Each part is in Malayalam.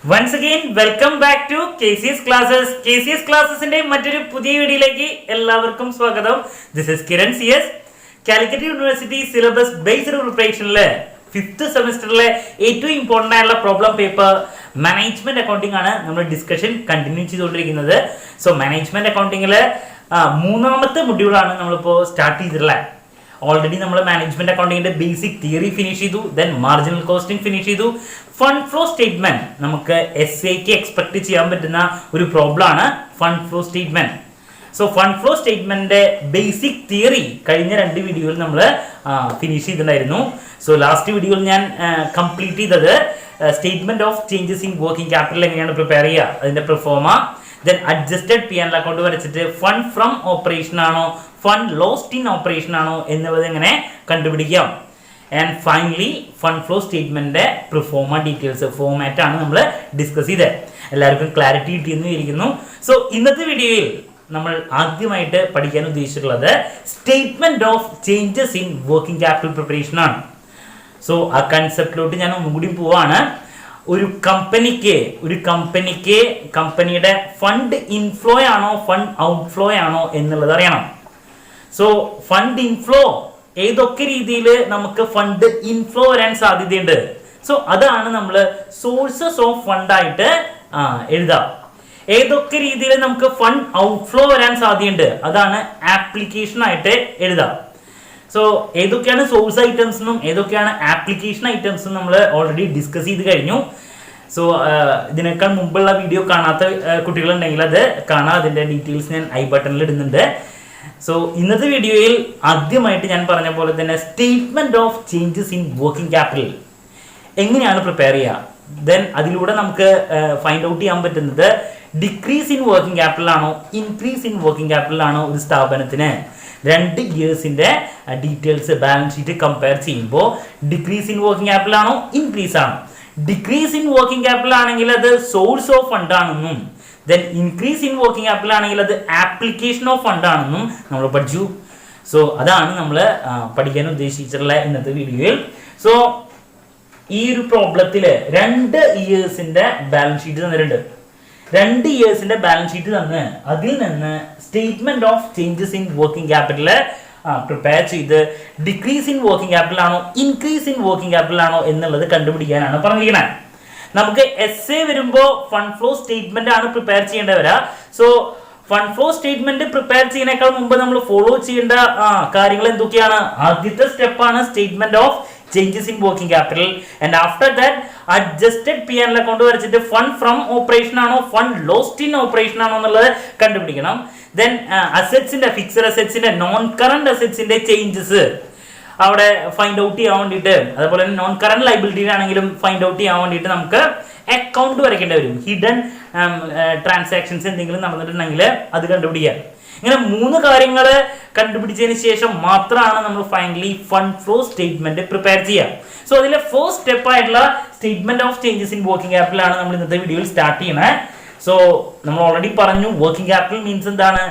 Once again, welcome back to KCS Classes. KCS Classes ന്റെ മറ്റൊരു പുതിയ വീഡിയോയിലേക്ക് എല്ലാവർക്കും സ്വാഗതം. This is Kiran CS. Calicut University syllabus based പ്രിപ്പറേഷനിലെ 5th സെമസ്റ്ററിലെ ഏറ്റവും ഇമ്പോർട്ടന്റ് ആയിട്ടുള്ള പ്രോബ്ലം പേപ്പർ മാനേജ്മെന്റ് അക്കൗണ്ടിംഗ് ആണ് നമ്മൾ ഡിസ്കഷൻ കണ്ടിന്യൂ ചെയ്തുകൊണ്ടിരിക്കുന്നത്. സോ മാനേജ്മെന്റ് അക്കൗണ്ടിങ്ങിലെ മൂന്നാമത്തെ മൊഡ്യൂളാണ് നമ്മളിപ്പോൾ സ്റ്റാർട്ട് ചെയ്തിട്ടുള്ളത്. ഓൾറെഡി നമ്മൾ മാനേജ്മെന്റ് അക്കൗണ്ടിങ്ങിന്റെ ബേസിക് തിയറി ഫിനിഷ് ചെയ്തു, ദെൻ മാർജിനൽ കോസ്റ്റിംഗ് ഫിനിഷ് ചെയ്തു. ഫണ്ട് ഫ്ലോ സ്റ്റേറ്റ്മെന്റ് നമുക്ക് SAക്ക് എക്സ്പെക്ട് ചെയ്യാൻ പറ്റുന്ന ഒരു പ്രോബ്ലം ആണ് fund flow statement. So fund flow സ്റ്റേറ്റ്മെന്റിന്റെ ബേസിക് തിയറി കഴിഞ്ഞ 2 വീഡിയോയിൽ നമ്മൾ ഫിനിഷ് ചെയ്തിട്ടുണ്ടായിരുന്നു. സോ ലാസ്റ്റ് വീഡിയോയിൽ ഞാൻ കംപ്ലീറ്റ് ചെയ്തത് statement of changes in working capital എങ്ങനെയാണ് പ്രിപ്പയർ ചെയ്യുക, അതിന്റെ proforma, then adjusted P&L account വരച്ചിട്ട് ഫണ്ട് ഫ്രം ഓപ്പറേഷൻ ആണോ ഫണ്ട് ലോസ്റ്റ് ഇൻ ഓപ്പറേഷൻ ആണോ എന്നുള്ളത് എങ്ങനെ കണ്ടുപിടിക്കാം. ആൻഡ് ഫൈനലി ഫണ്ട് ഫ്ലോ സ്റ്റേറ്റ്മെന്റിന്റെ പ്രിഫോമ ഡീറ്റെയിൽസ് ഫോമാറ്റ് ആണ് നമ്മൾ ഡിസ്കസ് ചെയ്തത്. എല്ലാവർക്കും ക്ലാരിറ്റി കിട്ടിയെന്ന് വിചാരിക്കുന്നു. സോ ഇന്നത്തെ വീഡിയോയിൽ നമ്മൾ ആദ്യമായിട്ട് പഠിക്കാൻ ഉദ്ദേശിച്ചിട്ടുള്ളത് statement of changes in working capital preparation ആണ്. സോ ആ കൺസെപ്റ്റിലോട്ട് ഞാൻ ഒന്നുകൂടി പോവാണ്. ഒരു കമ്പനിക്ക് കമ്പനിയുടെ ഫണ്ട് ഇൻഫ്ലോ ആണോ ഫണ്ട് ഔട്ട്ഫ്ലോ ആണോ എന്നുള്ളത് അറിയണം. സോ ഫണ്ട് ഇൻഫ്ലോ ഏതൊക്കെ രീതിയിൽ നമുക്ക് ഫണ്ട് ഇൻഫ്ലോ വരാൻ സാധ്യതയുണ്ട്. സോ അതാണ് നമ്മൾ സോഴ്സസ് ഓഫ് ഫണ്ട് ആയിട്ട് എഴുതാം. ഏതൊക്കെ രീതിയിൽ നമുക്ക് ഫണ്ട് ഔട്ട്ഫ്ലോ വരാൻ സാധ്യതയുണ്ട് അതാണ് ആപ്ലിക്കേഷൻ ആയിട്ട് എഴുതാം. സോ ഏതൊക്കെയാണ് സോഴ്സ് ഐറ്റംസ് എന്നും ഏതൊക്കെയാണ് ആപ്ലിക്കേഷൻ ഐറ്റംസ് എന്നും നമ്മൾ ഓൾറെഡി ഡിസ്കസ് ചെയ്ത് കഴിഞ്ഞു. സോ ഇതിനേക്കാൾ മുമ്പുള്ള വീഡിയോ കാണാത്ത കുട്ടികളുണ്ടെങ്കിൽ അത് കാണാം. അതിൻ്റെ ഡീറ്റെയിൽസ് ഞാൻ ഐ ബട്ടണിൽ ഇടുന്നുണ്ട്. സോ ഇന്നത്തെ വീഡിയോയിൽ ആദ്യമായിട്ട് ഞാൻ പറഞ്ഞ പോലെ തന്നെ statement of changes in working capital എങ്ങനെയാണ് പ്രിപ്പയർ ചെയ്യുക, ദെൻ അതിലൂടെ നമുക്ക് ഫൈൻഡ് ഔട്ട് ചെയ്യാൻ പറ്റുന്നത് ഡിക്രീസ് ഇൻ വർക്കിംഗ് ക്യാപിറ്റൽ ആണോ ഇൻക്രീസ് ഇൻ വർക്കിംഗ് ക്യാപിറ്റൽ ആണോ ഒരു സ്ഥാപനത്തിന് 2 ഇയേഴ്സിന്റെ ഡീറ്റെയിൽസ് ബാലൻസ് ഷീറ്റ് കമ്പയർ ചെയ്യുമ്പോൾ ഡിക്രീസ് ഇൻ വർക്കിംഗ് ക്യാപിറ്റൽ ആണോ ഇൻക്രീസ് ആണോ. ഡിക്രീസ് ഇൻ വർക്കിംഗ് ക്യാപിറ്റൽ ആണെങ്കിൽ അത് സോഴ്സ് ഓഫ് ഫണ്ട് ആണെന്നും then increase in working capital ആണെങ്കിൽ അത് ആപ്ലിക്കേഷൻ ഓഫ് ഫണ്ട് ആണെന്നും നമ്മൾ പഠിച്ചു. സോ അതാണ് നമ്മൾ പഠിക്കാൻ ഉദ്ദേശിച്ചിട്ടുള്ള ഇന്നത്തെ വീഡിയോയിൽ. സോ ഈ ഒരു പ്രോബ്ലത്തില് 2 ഇയേഴ്സിന്റെ ബാലൻസ് ഷീറ്റ് തന്നിട്ടുണ്ട്. 2 ഇയേഴ്സിന്റെ ബാലൻസ് ഷീറ്റ് തന്ന് അതിൽ നിന്ന് statement of changes in working capital prepare ചെയ്ത് ഡിക്രീസ് ഇൻ വർക്കിംഗ് ക്യാപിറ്റൽ ആണോ ഇൻക്രീസ് ഇൻ വർക്കിംഗ് ക്യാപിറ്റൽ ആണോ എന്നുള്ളത് കണ്ടുപിടിക്കാനാണ് പറഞ്ഞിരിക്കുന്നത്. നമുക്ക് SA വരുമ്പോൾ ഫണ്ട് ഫ്ലോ സ്റ്റേറ്റ്മെന്റ് ആണ് പ്രിപ്പയർ ചെയ്യേണ്ടി വരിക. So fund flow statement prepare ചെയ്യുന്നതിനേക്കാൾ മുമ്പ് നമ്മൾ ഫോളോ ചെയ്യേണ്ട കാര്യങ്ങൾ എന്തൊക്കെയാണ്? ആദ്യത്തെ സ്റ്റെപ്പാണ് statement of changes in working capital. And after that adjusted P&L account വരച്ചിട്ട് ഫണ്ട് ഫ്രം ഓപ്പറേഷൻ ആണോ ഫണ്ട് ലോസ്റ്റ് ഇൻ ഓപ്പറേഷൻ ആണോ എന്നുള്ളത് കണ്ടുപിടിക്കണം. ദെൻ അസെറ്റ്സിന്റെ ഫിക്സഡ് അസെറ്റ്സിന്റെ നോൺ കറന്റ് അസെറ്റ്സിന്റെ ചേഞ്ചസ് അവിടെ ഫൈൻഡ് ഔട്ട് ചെയ്യാൻ വേണ്ടിയിട്ട്, അതുപോലെ തന്നെ നോൺ കറന്റ് ലൈബിലിറ്റി ആണെങ്കിലും ഫൈൻഡ് ഔട്ട് ചെയ്യാൻ വേണ്ടിയിട്ട് നമുക്ക് അക്കൗണ്ട് വരയ്ക്കേണ്ടി വരും. ഹിഡൻ ട്രാൻസാക്ഷൻസ് എന്തെങ്കിലും നടന്നിട്ടുണ്ടെങ്കിൽ അത് കണ്ടുപിടിക്കുക. ഇങ്ങനെ 3 കാര്യങ്ങൾ കണ്ടുപിടിച്ചതിന് ശേഷം മാത്രമാണ് നമ്മൾ finally fund flow statement prepare ചെയ്യുക. സോ അതിലെ ഫസ്റ്റ് സ്റ്റെപ്പ് ആയിട്ടുള്ള statement of changes in working capital ആണ് നമ്മൾ ഇന്നത്തെ വീഡിയോയിൽ സ്റ്റാർട്ട് ചെയ്യുന്നത്. സോ നമ്മൾ ഓൾറെഡി പറഞ്ഞു വർക്കിംഗ് ക്യാപിറ്റൽ മീൻസ് എന്താണ്?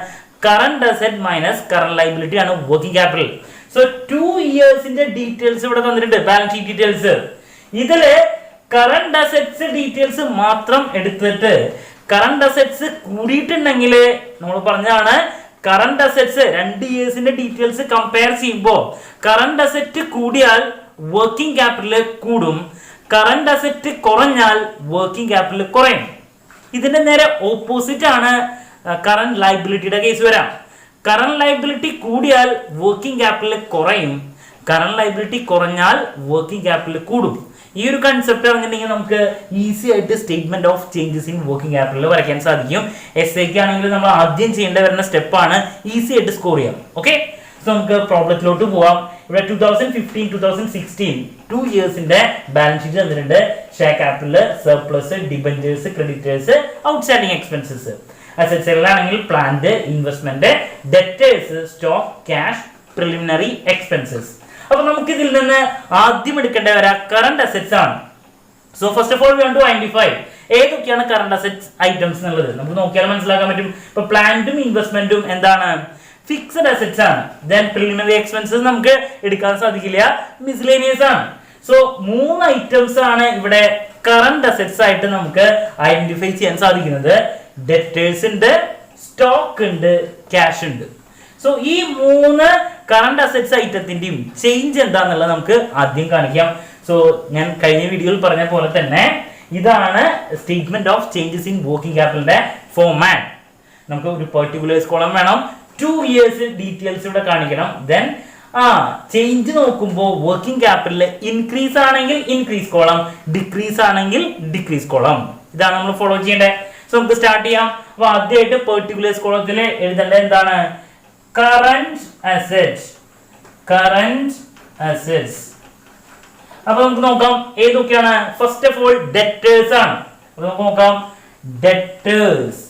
Current asset minus current liability ആണ് വർക്കിംഗ് ക്യാപിറ്റൽ. സോ 2 ഇയേഴ്സിന്റെ ഡീറ്റെയിൽസ് ഇവിടെ തന്നിട്ടുണ്ട്, ബാലൻസ് ഷീറ്റ് ഡീറ്റെയിൽസ്. ഇതില് കറന്റ് അസെറ്റ്സ് ഡീറ്റെയിൽസ് മാത്രം എടുത്തിട്ട് കറന്റ് അസെറ്റ്സ് കൂടിയിട്ടുണ്ടെങ്കിൽ നമ്മൾ പറഞ്ഞതാണ് കറന്റ് അസെറ്റ്സ് 2 ഇയേഴ്സിന്റെ ഡീറ്റെയിൽസ് കമ്പയർ ചെയ്യുമ്പോൾ കറന്റ് അസെറ്റ് കൂടിയാൽ വർക്കിംഗ് ക്യാപിറ്റൽ കൂടും, കറന്റ് അസെറ്റ് കുറഞ്ഞാൽ വർക്കിംഗ് ക്യാപിറ്റൽ കുറയും. ഇതിന്റെ നേരെ ഓപ്പോസിറ്റ് ആണ് കറന്റ് ലൈബിലിറ്റിയുടെ കേസ് വരാം. കറന്റ് ലൈബിലിറ്റി കൂടിയാൽ വർക്കിംഗ് ക്യാപിറ്റൽ കുറയും, കറന്റ് ലൈബിലിറ്റി കുറഞ്ഞാൽ വർക്കിംഗ് ക്യാപിറ്റൽ കൂടും. ഈ ഒരു കൺസെപ്റ്റ് അറിഞ്ഞിട്ടുണ്ടെങ്കിൽ നമുക്ക് ഈസി ആയിട്ട് statement of changes in working capital വരയ്ക്കാൻ സാധിക്കും. SAക്ക് ആണെങ്കിൽ നമ്മൾ ആദ്യം ചെയ്യേണ്ട വരുന്ന സ്റ്റെപ്പാണ് ഈസി ആയിട്ട് സ്കോർ ചെയ്യാം. ഓക്കെ, സോ നമുക്ക് പ്രോബ്ലത്തിലോട്ട് പോവാം. ഇവിടെ 2015-2016 2 ഇയേഴ്സിന്റെ ബാലൻസ് ഷീറ്റ് തന്നിട്ടുണ്ട്. Share capital, surplus, debentures, creditors, outstanding expenses. അസെറ്റ്സുകളാണെങ്കിൽ plant, investment, debtors, stock, cash, preliminary expenses. അപ്പൊ നമുക്ക് ഇതിൽ നിന്ന് ആദ്യം എടുക്കേണ്ട വരാ കറന്റ് അസെറ്റ്സ് ആണ്. So first of all we want to identify ഏതൊക്കെയാണ് കറന്റ് അസെറ്റ്സ് ഐറ്റംസ് എന്നുള്ളത് നമുക്ക് നോക്കിയാൽ മനസ്സിലാക്കാൻ പറ്റും. ഇപ്പൊ പ്ലാന്റും ഇൻവെസ്റ്റ്മെന്റും എന്താണ്? ഫിക്സഡ് അസെറ്റ്സ് ആണ്. ദെൻ പ്രിലിമിനറി എക്സ്പെൻസസ് നമുക്ക് എടുക്കാൻ സാധിക്കില്ല, മിസ്ലേനിയസ് ആണ്. സോ 3 ഐറ്റംസ് ആണ് ഇവിടെ കറണ്ട് അസറ്റ്സ് ആയിട്ട് നമുക്ക് ഐഡന്റിഫൈ ചെയ്യാൻ സാധിക്കുന്നത് ഡെറ്റേഴ്സ് ഉണ്ട്, സ്റ്റോക്ക് ഉണ്ട്, ക്യാഷ് ഉണ്ട്. സോ ഈ 3 കറണ്ട് അസറ്റ്സ് ഐറ്റത്തിന്റെയും ചേഞ്ച് എന്താണെന്നുള്ളത് നമുക്ക് ആദ്യം കാണിക്കാം. സോ ഞാൻ കഴിഞ്ഞ വീഡിയോയിൽ പറഞ്ഞ പോലെ തന്നെ ഇതാണ് statement of changes in working ക്യാപിറ്റലിന്റെ ഫോർമാറ്റ്. നമുക്ക് ഒരു പെർട്ടിക്കുലേഴ്സ് കോളം വേണം, 2 ഇയേഴ്സ് ഡീറ്റെയിൽസ് ഇവിടെ കാണിക്കണം. ദെൻ ചേഞ്ച് നോക്കുമ്പോൾ വർക്കിംഗ് ക്യാപിറ്റൽ ഇൻക്രീസ് ആണെങ്കിൽ ഇൻക്രീസ് കോളം, ഡിക്രീസ് ആണെങ്കിൽ ഡിക്രീസ് കോളം. ഇതാണ് നമ്മൾ ഫോളോ ചെയ്യേണ്ടത്. സോ നമുക്ക് സ്റ്റാർട്ട് ചെയ്യാം. അപ്പൊ ആദ്യമായിട്ട് പെർട്ടിക്കുലേഴ്സ് കോളത്തിൽ എഴുതേണ്ടത് എന്താണ്? Current assets. Current assets. അപ്പൊ നമുക്ക് നോക്കാം ഏതൊക്കെയാണ്. ഫസ്റ്റ് ഓഫ് ഓൾ ഡെറ്റേഴ്സ് ആണ്. അപ്പൊ നമുക്ക് നോക്കാം ഡെറ്റേഴ്സ്.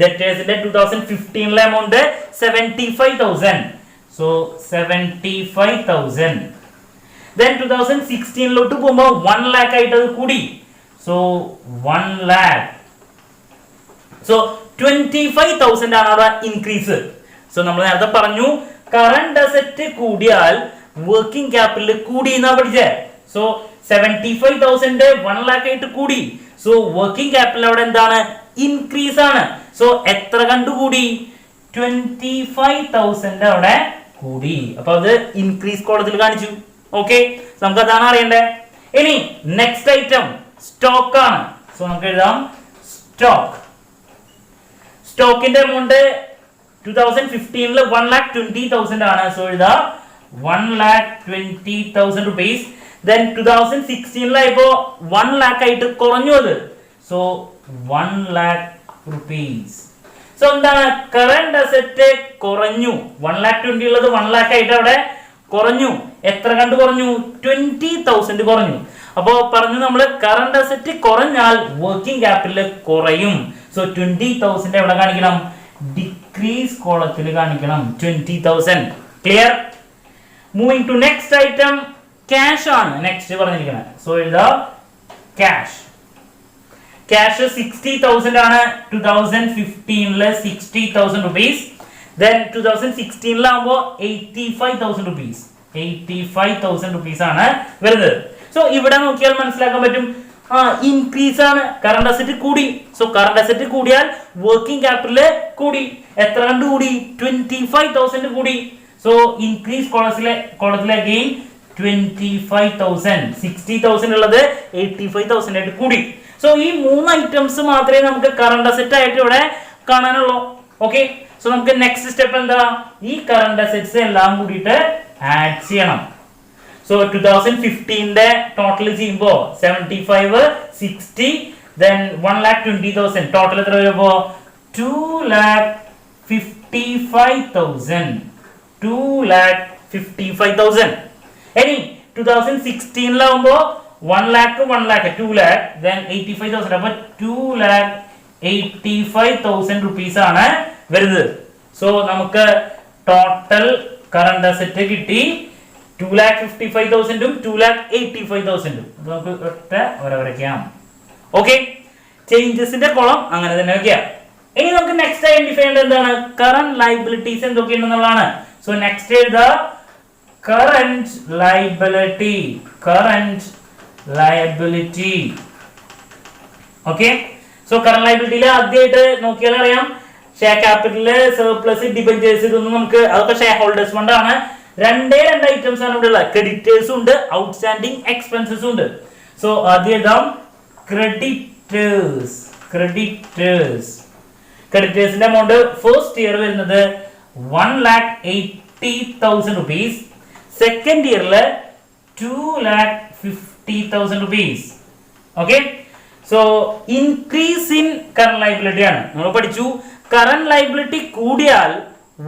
ഡെറ്റേഴ്സിന്റെ 2015 എമൗണ്ട് 75,000. സോ 75,000. ദെൻ 2016 പോകുമ്പോൾ 1 lakh ആയിട്ട് അത് കൂടി. So 1 lakh. സോ 25,000 ആണ് അവിടെ ഇൻക്രീസ്. സോ നമ്മൾ നേരത്തെ പറഞ്ഞു കറണ്ട് അസറ്റ് കൂടിയാൽ വർക്കിംഗ് ക്യാപിറ്റൽ കൂടി എന്നാ പഠിച്ചേ. സോ 75,000 1 lakh ആയിട്ട് കൂടി. സോ വർക്കിംഗ് ക്യാപിറ്റൽ അവിടെ എന്താണ്? ഇൻക്രീസ് ആണ്. സോ എത്ര കണ്ടുകൂടി? 25,000 അവിടെ കൂടി. അപ്പൊ അത് ഇൻക്രീസ് കോളത്തിൽ കാണിച്ചു. ഓക്കെ, നമുക്ക് അതാണ് അറിയണ്ടേ. ഇനി നെക്സ്റ്റ് ഐറ്റം സ്റ്റോക്ക് ആണ്. സോ നമുക്ക് എഴുതാം സ്റ്റോക്ക്. സ്റ്റോക്കിന്റെ എമൗണ്ട് 2015 1,20,000 ആണ്. സോ എഴുതാ 1,20,000 rupees. Then 2016 ആയപ്പോ 1 lakh ആയിട്ട് കുറഞ്ഞു അത്. So 1 lakh rupees. സോ എന്താണ്? കറണ്ട് അസറ്റ് കുറഞ്ഞു. 1,20,000 ഉള്ളത് 1 lakh ആയിട്ട് അവിടെ കുറഞ്ഞു. എത്ര കണ്ട് കുറഞ്ഞു? 20,000 കുറഞ്ഞു. അപ്പോ പറഞ്ഞു നമ്മള് കറണ്ട് അസറ്റ് കുറഞ്ഞാൽ വർക്കിംഗ് ക്യാപിറ്റൽ കുറയും. സോ 20,000 എവിടെ കാണിക്കണം? ഡിക്രീസ് കോളത്തിൽ കാണിക്കണം. 20,000. Clear? Moving to next item cash ആണ് നെക്സ്റ്റ് പറഞ്ഞിരിക്കുന്നത്. സോ എഴുതാ ക്യാഷ്. ക്യാഷ് 60,000 ആണ്. 2015 60,000 rupees. Then 2016 ആകുമ്പോൾ 85,000 rupees. 85,000 rupees ആണ് വരുന്നത്. സോ ഇവിടെ നോക്കിയാൽ മനസ്സിലാക്കാൻ പറ്റും ഇൻക്രീസ് ആണ്. കറണ്ട് അസറ്റ് കൂടി. സോ കറണ്ട് അസറ്റ് കൂടിയാൽ വർക്കിംഗ് ക്യാപിറ്റൽ കൂടി. എത്ര കണ്ട് കൂടി? 25,000 കൂടി. So increase കോളത്തിലെ again 25,000. 60,000 ഉള്ളത് 85,000 ആയിട്ട് കൂടി. സോ ഈ 3 ഐറ്റംസ് മാത്രമേ നമുക്ക് കറണ്ട് അസറ്റ് ആയിട്ട് ഇവിടെ കാണാനുള്ളൂ. ഓക്കെ, സോ നമുക്ക് നെക്സ്റ്റ് സ്റ്റെപ്പ് എന്താ? ഈ കറണ്ട് അസറ്റ്സ് എല്ലാം കൂടിയിട്ട് ആഡ് ചെയ്യണം. സോ 2015 ടോട്ടൽ ചെയ്യുമ്പോൾ 75, 60, then 1,20,000. ടോട്ടൽ എത്ര വരുമ്പോ 2,55,000. 2,55,000. ഇനി 2016 ആവുമ്പോ 1 lakh 2 lakh, then 85,000. അപ്പൊ 2,85,000 rupees ആണ് വരുന്നത്. സോ നമുക്ക് ടോട്ടൽ കറണ്ട് അസറ്റ് കിട്ടി 2,55,000 2,85,000. നമുക്ക് ഒറ്റ വരയ്ക്കാം. ഓക്കെ, ചേഞ്ചസിന്റെ കോളം അങ്ങനെ തന്നെ വെക്കാം. ഇനി നമുക്ക് നെക്സ്റ്റ് ഐഡന്റിഫൈ ചെയ്യേണ്ടത് എന്താണ്? കറന്റ് ലയബിലിറ്റീസ് എന്തൊക്കെയുണ്ടെന്നുള്ളതാണ്. സോ നെക്സ്റ്റ് എഴുതാ current liability. Current liability. Okay, so current ലയബിലിറ്റിയിൽ ആദ്യമായിട്ട് നോക്കിയാൽ അറിയാം ഷെയർ ക്യാപിറ്റല്, സർപ്ലസ്, ഡിബഞ്ചേഴ്സ്, ഇതൊന്നും നമുക്ക് അതൊക്കെ ഷെയർ ഹോൾഡേഴ്സ് ഫണ്ടാണ്. രണ്ട് ഐറ്റംസ് ആണ് ഇവിടെ ഉള്ളത്. ക്രെഡിറ്റേഴ്സും ഉണ്ട്, ഔട്ട്സ്റ്റാൻഡിങ് എക്സ്പെൻസസും ഉണ്ട്. സോ ആദ്യം എഴുതാം ക്രെഡിറ്റേഴ്സ്. ക്രെഡിറ്റേഴ്സിന്റെ എമൗണ്ട് ഫസ്റ്റ് ഇയർ വരുന്നത് 1,80,000 rupees. സെക്കൻഡ് ഇയറില് 2,50,000 rupees. Okay, so increase in current liability ആണ്. നമ്മൾ പഠിച്ചു കറന്റ് ലയബിലിറ്റി കൂടിയാൽ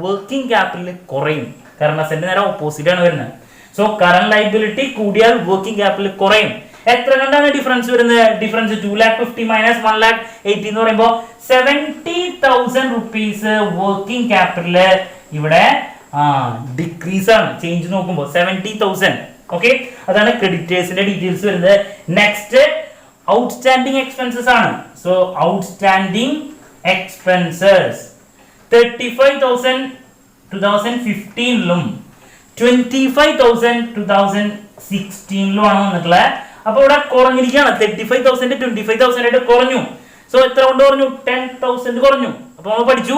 വർക്കിംഗ് ക്യാപിറ്റൽ കുറയും. കറന്റ് അസറ്റിന്റെ നേരെ ഓപ്പോസിറ്റ് ആണ് വരുന്നത്. സോ കറന്റ് ലയബിലിറ്റി കൂടിയാൽ വർക്കിംഗ് ക്യാപിറ്റൽ കുറയും. എത്ര കണ്ടാണ് ഡിഫറൻസ് വരുന്നത്? ഡിഫറൻസ് 2,50,000 മൈനസ് 1,80,000 എന്ന് പറയുമ്പോൾ 70,000 rupees വർക്കിംഗ് ക്യാപിറ്റൽ ഇവിടെ ഡിക്രീസ് ആണ്. ചേഞ്ച് നോക്കുമ്പോൾ 70,000. ഓക്കെ, അതാണ് ക്രെഡിറ്റേഴ്സിന്റെ ഡീറ്റെയിൽസ് വരുന്നത്. നെക്സ്റ്റ് ഔട്ട്സ്റ്റാൻഡിങ് എക്സ്പെൻസസ് ആണ്. സോ ഔട്ട്സ്റ്റാൻഡിങ് എക്സ്പെൻസസ് 35,000 2015 25,000 2016 ആണ് വന്നിട്ടുള്ള അപ്പൊ ഇവിടെ കുറഞ്ഞിരിക്കുകയാണ്. 35,000 25,000 ആയിട്ട് കുറഞ്ഞു. സോ എത്ര കൊണ്ട് കുറഞ്ഞു? 10,000 കുറഞ്ഞു. അപ്പൊ നമ്മൾ പഠിച്ചു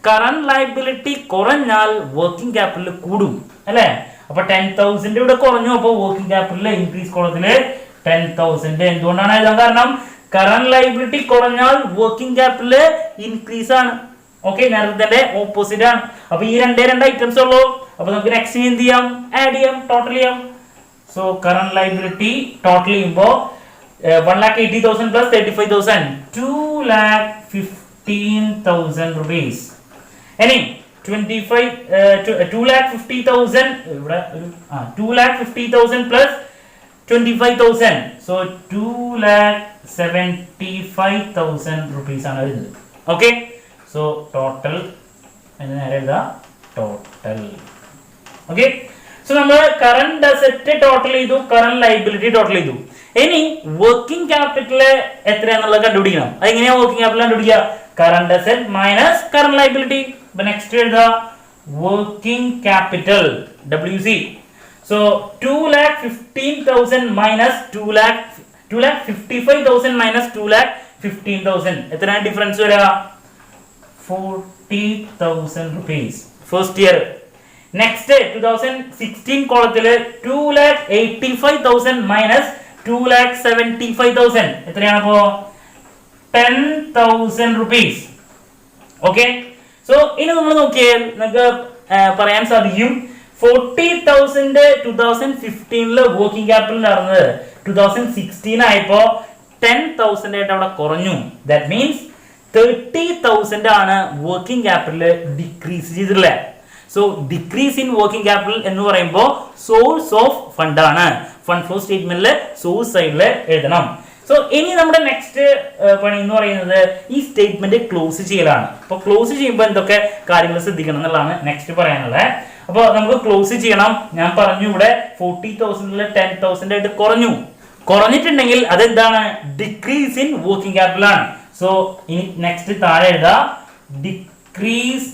കറന്റ് ലയബിലിറ്റി കുറഞ്ഞാൽ വർക്കിംഗ് ക്യാപിറ്റൽ കൂടും അല്ലെ. അപ്പൊ 10,000 ഇവിടെ കുറഞ്ഞു. അപ്പൊ വർക്കിംഗ് ക്യാപിറ്റൽ ഇൻക്രീസ് കോളത്തില് 10,000. എന്തുകൊണ്ടാണ് എഴുതാൻ കാരണം? കറന്റ് ലയബിലിറ്റി കുറഞ്ഞാൽ വർക്കിംഗ് ക്യാപിറ്റൽ ഇൻക്രീസ് ആണ്. ഓക്കെ, നേരത്തെ ഓപ്പോസിറ്റ് ആണ്. അപ്പൊ ഈ രണ്ട് ഐറ്റംസ് ഉള്ളൂ. അപ്പൊ നമുക്ക് നെക്സ്റ്റ് എന്ത് ചെയ്യാം? ആഡ് ചെയ്യാം, ടോട്ടൽ ചെയ്യാം. സോ കറന്റ് ലയബിലിറ്റി ടോട്ടൽ ചെയ്യുമ്പോൾ 1,80,000 plus 35,000 2,15,000 rupees. ഇനി 2,50,000 ഇവിടെ 2,50,000 plus 25,000. സോ 2,75,000 rupees ആണ് വരുന്നത്. ഓക്കെ, സോ ടോട്ടൽ നേരെ എഴുതാ ടോട്ടൽ. ഓക്കെ, സോ നമ്മൾ കറന്റ് അസറ്റ് ടോട്ടൽ ചെയ്തു, കറന്റ് ലയബിലിറ്റി ടോട്ടൽ ചെയ്തു. ഇനി വർക്കിംഗ് ക്യാപിറ്റൽ എത്രയാണെന്നുള്ളത് കണ്ടുപിടിക്കണം. അതെങ്ങനെയാ വർക്കിംഗ് ക്യാപിറ്റൽ കണ്ടുപിടിക്കുക? Current asset minus current liability. അപ്പൊ നെക്സ്റ്റ് എഴുതാ working capital WC. So 2,15,000 minus 2,55,000 minus 2,15,000 എത്രയാണ് ഡിഫറൻസ് വരിക? 40,000 rupees ഫസ്റ്റ് ഇയർ. നെക്സ്റ്റ് 2016 കോളത്തില് 2,85,000 മൈനസ് 2,75,000 എത്രയാണ്? അപ്പോ 10,000 rupees. ഓക്കെ, സോ ഇനി നമ്മൾ നോക്കിയാൽ നമുക്ക് പറയാൻ സാധിക്കും 40,000 2015 വർക്കിംഗ് ക്യാപിറ്റൽ നടന്നത് 2016 ആയപ്പോ 10,000 ആയിട്ട് അവിടെ കുറഞ്ഞു. ദാറ്റ് മീൻസ് 30,000 ആണ് വർക്കിംഗ് ക്യാപിറ്റൽ ഡിക്രീസ് ചെയ്തിട്ടുള്ളത്. So decrease in working capital എന്ന് പറയുമ്പോൾ സോഴ്സ് ഓഫ് ഫണ്ട് ആണ്. ഫണ്ട് ഫ്ലോ സ്റ്റേറ്റ്മെന്റിൽ സോഴ്സ് സൈഡിൽ എഴുതണം. സോ ഇനി നമ്മുടെ നെക്സ്റ്റ് പണി എന്ന് പറയുന്നത് ഈ സ്റ്റേറ്റ്മെന്റ് ക്ലോസ് ചെയ്യലാണ്. അപ്പോൾ ക്ലോസ് ചെയ്യുമ്പോൾ എന്തൊക്കെ കാര്യങ്ങൾ ശ്രദ്ധിക്കണം എന്നുള്ളതാണ് നെക്സ്റ്റ് പറയാനുള്ളത്. അപ്പോൾ നമുക്ക് ക്ലോസ് ചെയ്യണം. ഞാൻ പറഞ്ഞു ഇവിടെ 40,000 10,000 ആയിട്ട് കുറഞ്ഞിട്ടുണ്ടെങ്കിൽ അതെന്താണ്? ഡിക്രീസ് ഇൻ വർക്കിംഗ് ക്യാപിറ്റൽ ആണ്. സോ ഇനി നെക്സ്റ്റ് താഴെ എഴുതാ ഡിക്രീസ്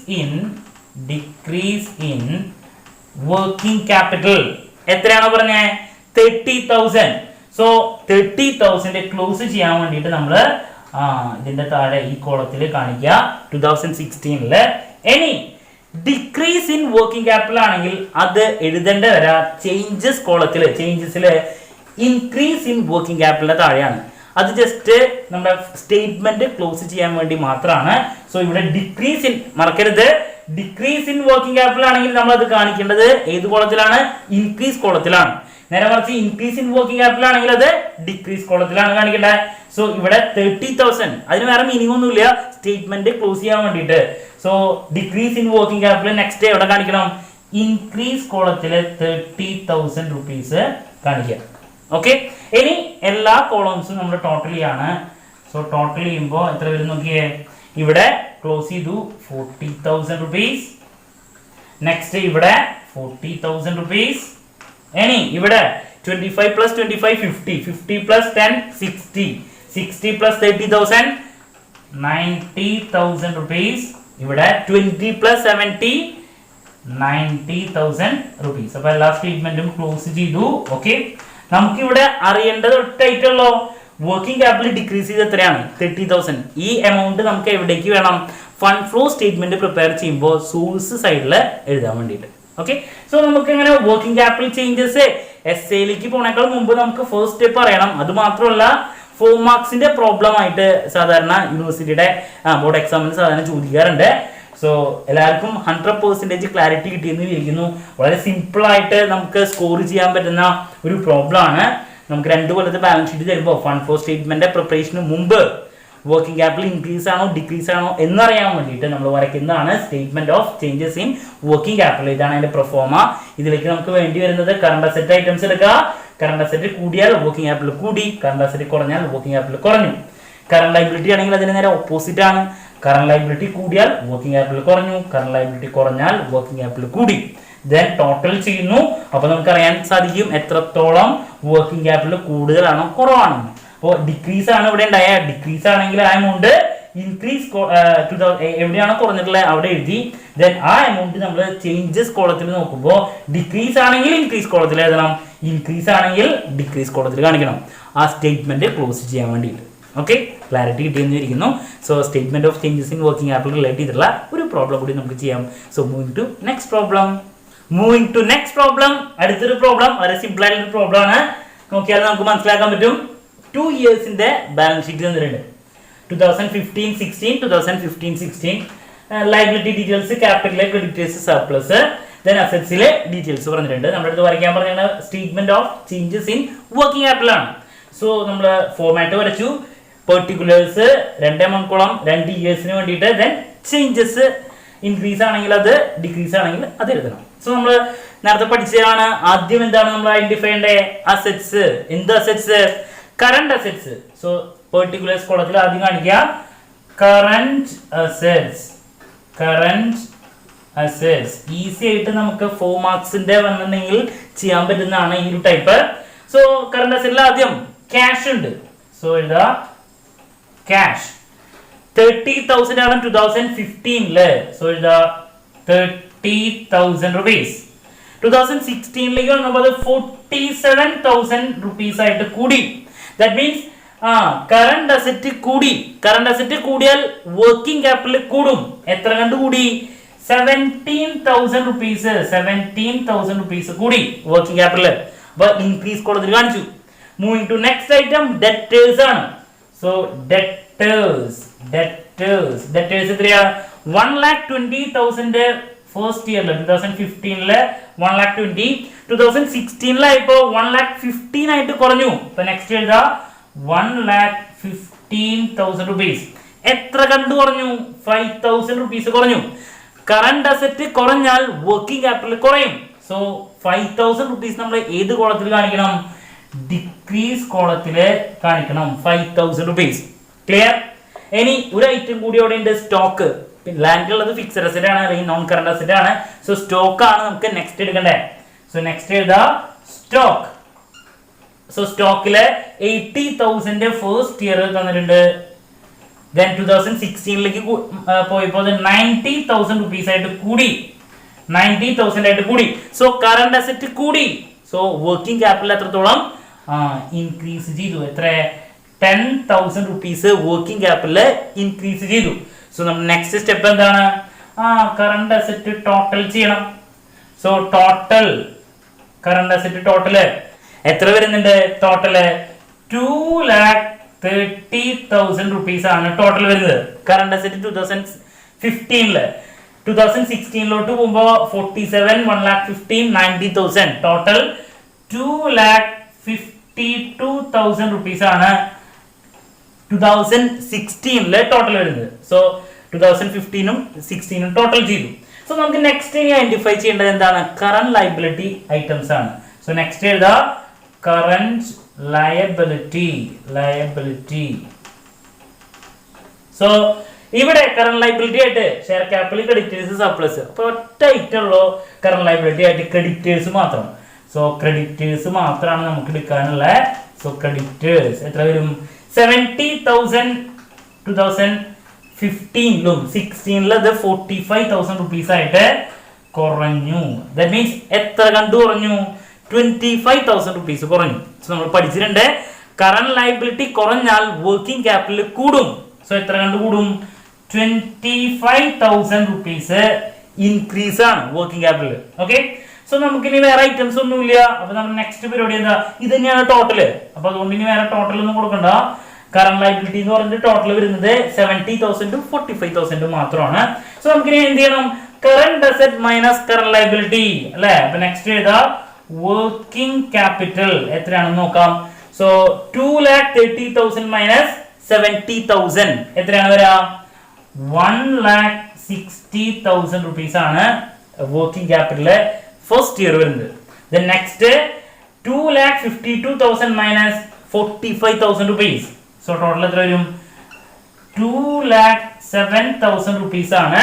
ഇൻ വർക്കിംഗ് ക്യാപിറ്റൽ. എത്രയാണോ പറഞ്ഞേ? 30,000. സോ 30,000 ക്ലോസ് ചെയ്യാൻ വേണ്ടിയിട്ട് നമ്മൾ ഇതിന്റെ താഴെ ഈ കോളത്തിൽ കാണിക്കുക 2016. ഇനി ഡിക്രീസ് ഇൻ വർക്കിംഗ് ക്യാപിറ്റൽ ആണെങ്കിൽ അത് എഴുതേണ്ട വരാ ചേഞ്ചസ് കോളത്തിൽ. ചേഞ്ചസിൽ ഇൻക്രീസ് ഇൻ വർക്കിംഗ് ക്യാപിറ്റലിന്റെ താഴെയാണ്. അത് ജസ്റ്റ് നമ്മുടെ സ്റ്റേറ്റ്മെന്റ് ക്ലോസ് ചെയ്യാൻ വേണ്ടി മാത്രമാണ്. സോ ഇവിടെ ഡിക്രീസ് ഇൻ മറക്കരുത്. ഡിക്രീസ് ഇൻ വർക്കിംഗ് ക്യാപിറ്റൽ ആണെങ്കിൽ നമ്മൾ അത് കാണിക്കേണ്ടത് ഏത് കോളത്തിലാണ്? ഇൻക്രീസ് കോളത്തിലാണ്. നേരെ മറിച്ച് ഇൻക്രീസ് ഇൻ വർക്കിംഗ് ക്യാപിറ്റൽ ആണെങ്കിൽ അത് ഡിക്രീസ് കോളത്തിലാണ് കാണിക്കേണ്ടത്. സോ ഇവിടെ 30,000 അതിന് വേറെ മീനിങ് ഒന്നുമില്ല, സ്റ്റേറ്റ്മെന്റ് ക്ലോസ് ചെയ്യാൻ വേണ്ടിയിട്ട്. So decrease in working capital next എവിടെ കാണിക്കണം? ഇൻക്രീസ് കോളത്തിൽ 30,000 rupees കാണിക്കുക. ഓക്കെ, ഇനി എല്ലാ കോളംസും നമ്മൾ ടോട്ടൽ ചെയ്യാണ്. സോ ടോട്ടൽ ചെയ്യുമ്പോൾ എത്ര വരും നോക്കിയേ. ഇവിടെ ക്ലോസ് ചെയ്തു 40,000 rupees. നെക്സ്റ്റ് ഇവിടെ 40,000 rupees. ഇനി ഇവിടെ 25 plus 25 50 50 plus 10 60 60 plus 30,000 90,000 rupees. ഇവിടെ 20 plus 70 90,000 rupees. അപ്പൊ എല്ലാ സ്റ്റേറ്റ്മെന്റും ക്ലോസ് ചെയ്തു. ഓക്കെ, നമുക്ക് ഇവിടെ അറിയേണ്ടത് ഒറ്റായിട്ടുള്ളൂ വർക്കിംഗ് ക്യാപിറ്റൽ ഡിക്രീസ് ചെയ്ത് എത്രയാണ്? 30,000. ഈ എമൗണ്ട് നമുക്ക് എവിടേക്ക് വേണം? ഫണ്ട് ഫ്ലോ സ്റ്റേറ്റ്മെന്റ് പ്രിപ്പയർ ചെയ്യുമ്പോൾ സോഴ്സ് സൈഡിൽ എഴുതാൻ വേണ്ടിയിട്ട്. ഓക്കെ, സോ നമുക്ക് ഇങ്ങനെ വർക്കിംഗ് ക്യാപിറ്റൽ ചേഞ്ചസ് എസ്സേയിലേക്ക് പോണേക്കാൾ മുമ്പ് നമുക്ക് ഫസ്റ്റ് സ്റ്റെപ്പ് അറിയണം. അത് മാത്രമല്ല 4 മാർക്സിന്റെ പ്രോബ്ലം ആയിട്ട് സാധാരണ യൂണിവേഴ്സിറ്റിയുടെ ബോർഡ് എക്സാമിന് സാധാരണ ചോദിക്കാറുണ്ട്. സോ എല്ലാവർക്കും 100% ക്ലാരിറ്റി കിട്ടിയെന്ന് വിചാരിക്കുന്നു. വളരെ സിമ്പിൾ ആയിട്ട് നമുക്ക് സ്കോർ ചെയ്യാൻ പറ്റുന്ന ഒരു പ്രോബ്ലം ആണ്. നമുക്ക് 2 കൊല്ലത്തെ ബാലൻസ് ഷീറ്റ് തരുമ്പോൾ ഫണ്ട് ഫ്ലോ സ്റ്റേറ്റ്മെന്റ് പ്രിപ്പറേഷന് മുമ്പ് വർക്കിംഗ് ക്യാപിറ്റൽ ഇൻക്രീസ് ആണോ ഡിക്രീസ് ആണോ എന്നറിയാൻ വേണ്ടിയിട്ട് നമ്മൾ വരയ്ക്കുന്നതാണ് statement of changes in working capital. ഇതാണ് അതിന്റെ പ്രൊഫോമ. ഇതിലേക്ക് നമുക്ക് വേണ്ടി വരുന്നത് കറണ്ട് അസറ്റ് ഐറ്റംസ് എടുക്കുക. കറണ്ട് അസറ്റ് കൂടിയാൽ വർക്കിംഗ് ക്യാപിറ്റൽ കൂടി, കറണ്ട് അസറ്റ് കുറഞ്ഞാൽ വർക്കിംഗ് ക്യാപിറ്റൽ കുറഞ്ഞു. കറണ്ട് ലയബിലിറ്റി ആണെങ്കിൽ അതിന് നേരെ ഓപ്പോസിറ്റ് ആണ്. കറണ്ട് ലയബിലിറ്റി കൂടിയാൽ വർക്കിംഗ് ക്യാപിറ്റൽ കുറഞ്ഞു, കറണ്ട് ലയബിലിറ്റി കുറഞ്ഞാൽ വർക്കിംഗ് ക്യാപിറ്റൽ കൂടി. ദെൻ ടോട്ടൽ ചെയ്യുന്നു. അപ്പൊ നമുക്കറിയാൻ സാധിക്കും എത്രത്തോളം വർക്കിംഗ് ക്യാപിറ്റൽ കൂടുതലാണോ കുറവാണോ. അപ്പോൾ ഡിക്രീസ് ആണ് ഇവിടെ ഉണ്ടായ. ഡിക്രീസ് ആണെങ്കിൽ ആ എമൗണ്ട് ഇൻക്രീസ് എവിടെയാണോ കുറഞ്ഞിട്ടുള്ളത് അവിടെ എഴുതി. ദെൻ ആ എമൗണ്ട് നമ്മൾ ചേഞ്ചസ് കോളത്തിൽ നോക്കുമ്പോൾ ഡിക്രീസ് ആണെങ്കിൽ ഇൻക്രീസ് കോളത്തിൽ എഴുതണം, ഇൻക്രീസ് ആണെങ്കിൽ ഡിക്രീസ് കോളത്തിൽ കാണിക്കണം. ആ സ്റ്റേറ്റ്മെന്റ് ക്ലോസ് ചെയ്യാൻ വേണ്ടിയിട്ട്. ഓക്കെ, ക്ലാരിറ്റി കിട്ടിയെന്ന് ഇരിക്കുന്നു. So statement of changes in working capital relate ചെയ്തിട്ടുള്ള ഒരു പ്രോബ്ലം കൂടി നമുക്ക് ചെയ്യാം. So moving to next problem. അടുത്തൊരു പ്രോബ്ലം വളരെ സിമ്പിൾ ആയിട്ടുള്ള പ്രോബ്ലം ആണ്. നോക്കിയാൽ നമുക്ക് മനസ്സിലാക്കാൻ പറ്റും. 2 ഇയേഴ്സിന്റെ ബാലൻസ് ഷീറ്റ് തന്നിട്ടുണ്ട്. 2015-16, 2015-16 liability details, capital, creditors, surplus, then അസറ്റ്സിലെ ഡീറ്റെയിൽസ് പറഞ്ഞിട്ടുണ്ട്. നമ്മുടെ അടുത്ത് വരയ്ക്കാൻ പറഞ്ഞ statement of changes in working capital ആണ്. സോ നമ്മൾ ഫോർമാറ്റ് വരച്ചു. പെർട്ടിക്കുലേഴ്സ് 2 മണിക്കോളം 2 ഇയേഴ്സിന് വേണ്ടിയിട്ട്, ദെൻ ചേഞ്ചസ് ഇൻക്രീസ് ആണെങ്കിൽ അത്, ഡിക്രീസ് ആണെങ്കിൽ അത് എഴുതണം. സോ നമ്മൾ നേരത്തെ പഠിച്ചതാണ്. ആദ്യം എന്താണ് നമ്മൾ ഐഡന്റിഫൈ ചെയ്യേണ്ടത്? അസറ്റ്സ്. എന്ത് assets? Current assets. So particulars കോളത്തിൽ ആദ്യം കാണിക്കുക കറന്റ് അസറ്റ്സ്. ഈസി ആയിട്ട് നമുക്ക് 4 മാർക്സിന്റെ വന്നിട്ടുണ്ടെങ്കിൽ ചെയ്യാൻ പറ്റുന്നതാണ് ഈ ഒരു ടൈപ്പ്. സോ കറന്റ് അസറ്റിൽ ആദ്യം ക്യാഷ് ഉണ്ട്. സോ എഴുതാ ക്യാഷ് 30,000 ആണ് 2015. സോ എഴുതാ 30,000 rupees. 2016 വന്നപ്പോൾ 47,000 rupees ആയിട്ട് കൂടി. ദാറ്റ് മീൻസ് കറന്റ് അസറ്റ് കൂടി. കറന്റ് അസറ്റ് കൂടിയാൽ വർക്കിംഗ് ക്യാപിറ്റൽ കൂടും. എത്ര കണ്ട് കൂടി? 17,000 rupees. 17,000 rupees കൂടി വർക്കിംഗ് ക്യാപിറ്റൽ. അപ്പൊ ഇൻക്രീസ് കൊടുത്തിട്ട് കാണിച്ചു. Moving to next item debtors ആണ്. സോ ഡെറ്റേഴ്സ് എത്രയാ? 1,20,000 ഫസ്റ്റ് ഇയറിൽ 2015 1,20,000, 2016 ആയപ്പോ 1,15,000 ആയിട്ട് കുറഞ്ഞു. അപ്പൊ നെക്സ്റ്റ് എഴുതാ 1,15,000 rupees. എത്ര കണ്ടു കുറഞ്ഞു? 5,000 rupees കുറഞ്ഞു. കറന്റ് അസറ്റ് കുറഞ്ഞാൽ വർക്കിംഗ് ക്യാപിറ്റൽ കുറയും. സോ 5,000 rupees നമ്മൾ ഏത് കോളത്തിൽ കാണിക്കണം? ഡിക്രീസ് കോളത്തില് കാണിക്കണം. 5,000 rupees. ക്ലിയർ? ഇനി ഒരു ഐറ്റം കൂടി അവിടെ ഉണ്ട്, സ്റ്റോക്ക്. ലാൻഡിലുള്ളത് ഫിക്സഡ് അസറ്റ് ആണ്, അല്ലെങ്കിൽ നോൺ കറന്റ് അസറ്റ് ആണ്. സോ സ്റ്റോക്ക് ആണ് നമുക്ക് നെക്സ്റ്റ് എടുക്കണ്ടേ. സോ നെക്സ്റ്റ് എഴുതാ സ്റ്റോക്ക്. സോ സ്റ്റോക്കില് 80,000 ഫസ്റ്റ് ഇയർ തന്നിട്ടുണ്ട്. ദെൻ 2016 പോയപ്പോൾ 90,000 rupees ആയിട്ട് കൂടി. 90,000 ആയിട്ട് കൂടി. സോ കറന്റ് അസറ്റ് കൂടി. സോ വർക്കിംഗ് ക്യാപിറ്റൽ എത്രത്തോളം ഇൻക്രീസ് ചെയ്തു? എത്ര? 10,000 rupees വർക്കിംഗ് ക്യാപിറ്റൽ ഇൻക്രീസ് ചെയ്തു. സോ നമ്മൾ നെക്സ്റ്റ് സ്റ്റെപ്പ് എന്താണ്? കറന്റ് അസറ്റ് ടോട്ടൽ ചെയ്യണം. So total current asset total എത്ര വരുന്നുണ്ട്? ടോട്ടല് 2,30,000 rupees ആണ് ടോട്ടൽ വരുന്നത്. കറന്റ് അസറ്റ് 2015 2016 പോകുമ്പോ 47, 1,15,000, 90,000. ടോട്ടൽ 2,52,000 rupees ആണ് 2016 ടോട്ടൽ വരുന്നത്. സോ 2015 16 ടോട്ടൽ ചെയ്തു. സോ നമുക്ക് നെക്സ്റ്റ് ഇനി ഐഡന്റിഫൈ ചെയ്യേണ്ടത് എന്താണ്? കറന്റ് ലയബിലിറ്റി ഐറ്റംസ് ആണ്. സോ നെക്സ്റ്റ് എഴുതാ കറന്റ് ലയബിലിറ്റി. സോ ഇവിടെ കറന്റ് ലയബിലിറ്റി ആയിട്ട് ഷെയർ ക്യാപിറ്റൽ, ക്രെഡിറ്റേഴ്സ്, സർപ്ലസ്. അപ്പൊ ഒറ്റ ഐറ്റം ഉള്ളൂ കറന്റ് ലയബിലിറ്റി ആയിട്ട് ക്രെഡിറ്റേഴ്സ് മാത്രം. സോ ക്രെഡിറ്റേഴ്സ് മാത്രമാണ് നമുക്ക് എടുക്കാനുള്ള. സോ ക്രെഡിറ്റേഴ്സ് എത്ര വരും? 70,000 2015 16 അത് 45,000 rupees ആയിട്ട് കുറഞ്ഞു. ദാറ്റ് മീൻസ് എത്ര കണ്ടു കുറഞ്ഞു? 25,000 rupees കുറഞ്ഞു. സോ നമ്മൾ പഠിച്ചിട്ടുണ്ട് കറന്റ് ലയബിലിറ്റി കുറഞ്ഞാൽ വർക്കിംഗ് ക്യാപിറ്റൽ കൂടും. സോ എത്ര കണ്ടു കൂടും? 25,000 rupees ഇൻക്രീസ് ആണ് വർക്കിംഗ് ക്യാപിറ്റൽ. ഓക്കെ, സോ നമുക്ക് ഇനി വേറെ ഐറ്റംസ് ഒന്നുമില്ല. അപ്പൊ നമ്മൾ നെക്സ്റ്റ് പരിപാടി എന്താ? ഇത് തന്നെയാണ് ടോട്ടല്. അപ്പൊ അതുകൊണ്ട് ഇനി വേറെ ടോട്ടൽ ഒന്നും കൊടുക്കണ്ട. കറന്റ് ലയബിലിറ്റി എന്ന് പറഞ്ഞിട്ട് ടോട്ടൽ വരുന്നത് 70,000 to 45,000 മാത്രമാണ്. സോ നമുക്ക് ഇനി എന്ത് ചെയ്യണം? Current asset minus current liability അല്ലെ. അപ്പൊ നെക്സ്റ്റ് എഴുതാ വർക്കിംഗ് ക്യാപിറ്റൽ എത്രയാണെന്ന് നോക്കാം. സോ 2,30,000 മൈനസ് 70,000 എത്രയാണ് വരാ? 1,60,000 rupees ആണ് വർക്കിംഗ് ക്യാപിറ്റല് ഫസ്റ്റ് ഇയർ വരുന്നത്. Then next 2,52,000 minus 45,000 rupees. So total എത്ര വരും? 2,07,000 rupees ആണ്.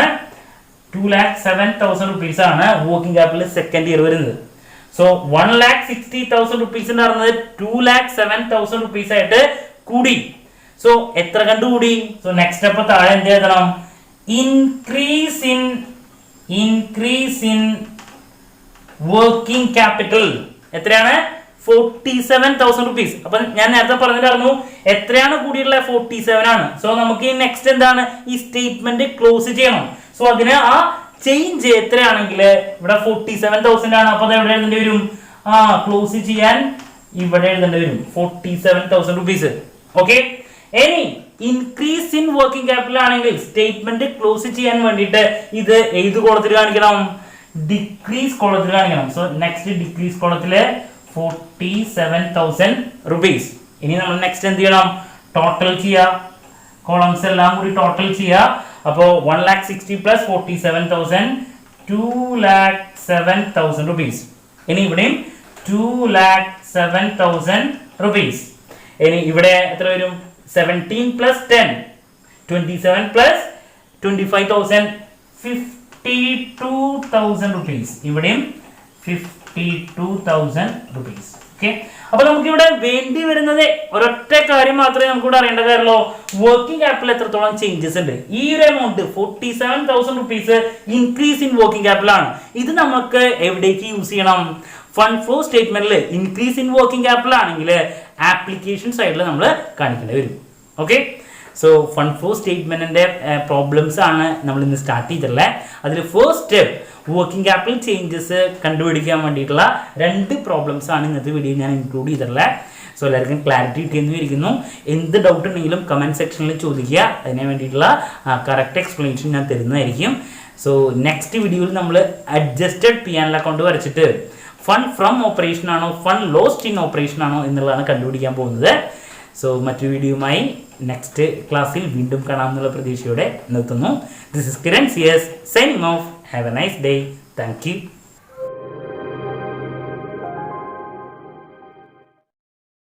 2,07,000 rupees ആണ് വർക്കിംഗ് ക്യാപിറ്റൽ സെക്കൻഡ് ഇയർ വരുന്നത്. സോ 1,60,000 rupees ഉണ്ടായിരുന്നത് 2,07,000 rupees ആയിട്ട് കൂടി. സോ എത്ര കണ്ടുകൂടി? സോ നെക്സ്റ്റ് സ്റ്റെപ്പ് താഴെ എന്ത് എഴുതണം? ഇൻക്രീസ് ഇൻ വർക്കിംഗ് ക്യാപിറ്റൽ എത്രയാണ്? 47,000 rupees. അപ്പൊ ഞാൻ നേരത്തെ പറഞ്ഞിട്ടായിരുന്നു എത്രയാണ് കൂടിയിട്ടുള്ള 47 ആണ്. സോ നമുക്ക് ഈ നെക്സ്റ്റ് എന്താണ് ഈ സ്റ്റേറ്റ്മെന്റ് ക്ലോസ് ചെയ്യണം. സോ അതിന് ആ ചേഞ്ച് എത്രയാണെങ്കിൽ ഇവിടെ 47,000 ആണ്. അപ്പൊ അത് എവിടെ എഴുതേണ്ടി വരും? ക്ലോസ് ചെയ്യാൻ ഇവിടെ എഴുതേണ്ടി വരും 47,000 rupees. ഓക്കെ, ഇനി ഇൻക്രീസ് ഇൻ വർക്കിംഗ് ക്യാപിറ്റൽ ആണെങ്കിൽ സ്റ്റേറ്റ്മെന്റ് ക്ലോസ് ചെയ്യാൻ വേണ്ടിയിട്ട് ഇത് ഏത് കോളത്തിൽ കാണിക്കണം? ഡിക്രീസ് കോളത്തിൽ കാണിക്കണം. സോ നെക്സ്റ്റ് ഡിക്രീസ് കോളത്തില് 47,000 rupees. ഇനി നമ്മൾ നെക്സ്റ്റ് എന്ത് ചെയ്യണം? ടോട്ടൽ ചെയ്യുക, കോളംസ് എല്ലാം കൂടി ടോട്ടൽ ചെയ്യുക. അപ്പോ 1,60,000 പ്ലസ് 47,000 2,07,000 rupees. ഇനി ഇവിടെയും 2,07,000 rupees. ഇനി ഇവിടെ എത്ര വരും? 17 പ്ലസ് 10 27 പ്ലസ് 25,000 52,000 rupees. ഇവിടെയും 52,000 rupees. ഓക്കെ, അപ്പൊ നമുക്ക് ഇവിടെ വേണ്ടി വരുന്നത് ഒരൊറ്റ കാര്യം മാത്രമേ നമുക്ക് ഇവിടെ അറിയേണ്ട കാര്യമുള്ളൂ. വർക്കിംഗ് ക്യാപിറ്റൽ എത്രത്തോളം ചേഞ്ചസ് ഉണ്ട്. ഈ ഒരു amount 47,000 rupees increase in working capital ആണ്. ഇത് നമുക്ക് എവിടേക്ക് യൂസ് ചെയ്യണം? ഫണ്ട് ഫ്ലോ സ്റ്റേറ്റ്മെന്റിൽ ഇൻക്രീസ് ഇൻ വർക്കിംഗ് ക്യാപിറ്റൽ ആണെങ്കിൽ ആപ്ലിക്കേഷൻ സൈഡിൽ നമ്മൾ കാണിക്കേണ്ടി വരും. ഓക്കെ, സോ ഫണ്ട് ഫ്ലോ സ്റ്റേറ്റ്മെന്റിന്റെ പ്രോബ്ലംസ് ആണ് നമ്മൾ ഇന്ന് സ്റ്റാർട്ട് ചെയ്തിട്ടുള്ളത്. അതിൽ first step working capital changes കണ്ടുപിടിക്കാൻ വേണ്ടിയിട്ടുള്ള 2 പ്രോബ്ലംസ് ആണ് ഇന്നത്തെ വീഡിയോ ഞാൻ ഇൻക്ലൂഡ് ചെയ്തിട്ടുള്ളത്. സോ എല്ലാവർക്കും ക്ലാരിറ്റി കിട്ടിയെന്ന് ഇരിക്കുന്നു. എന്ത് ഡൗട്ട് ഉണ്ടെങ്കിലും കമന്റ് സെക്ഷനിൽ ചോദിക്കുക. അതിന് വേണ്ടിയിട്ടുള്ള കറക്റ്റ് എക്സ്പ്ലനേഷൻ ഞാൻ തരുന്നതായിരിക്കും. സോ നെക്സ്റ്റ് വീഡിയോയിൽ നമ്മൾ അഡ്ജസ്റ്റഡ് P&L അക്കൗണ്ട് വരച്ചിട്ട് ഫണ്ട് ഫ്രം ഓപ്പറേഷൻ ആണോ ഫണ്ട് ലോസ്റ്റ് ഇൻ ഓപ്പറേഷൻ ആണോ എന്നുള്ളതാണ് കണ്ടുപിടിക്കാൻ പോകുന്നത്. സോ മറ്റൊരു വീഡിയോയുമായി നെക്സ്റ്റ് ക്ലാസ്സിൽ വീണ്ടും കാണാമെന്നുള്ള പ്രതീക്ഷയോടെ നിർത്തുന്നു. This is Kiran CS signing off. Have a nice day. Thank you.